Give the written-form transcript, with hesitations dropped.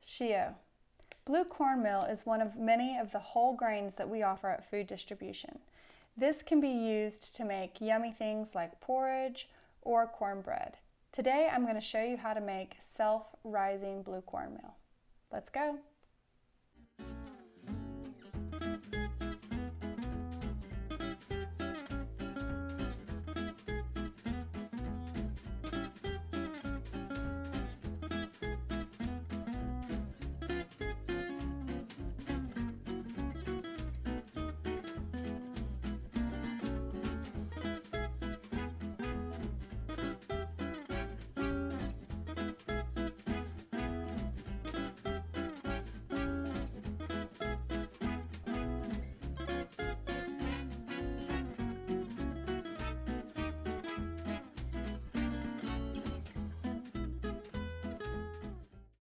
Shi-yo. Blue cornmeal is one of many of the whole grains that we offer at food distribution. This can be used to make yummy things like porridge or cornbread. Today I'm going to show you how to make self-rising blue cornmeal. Let's go!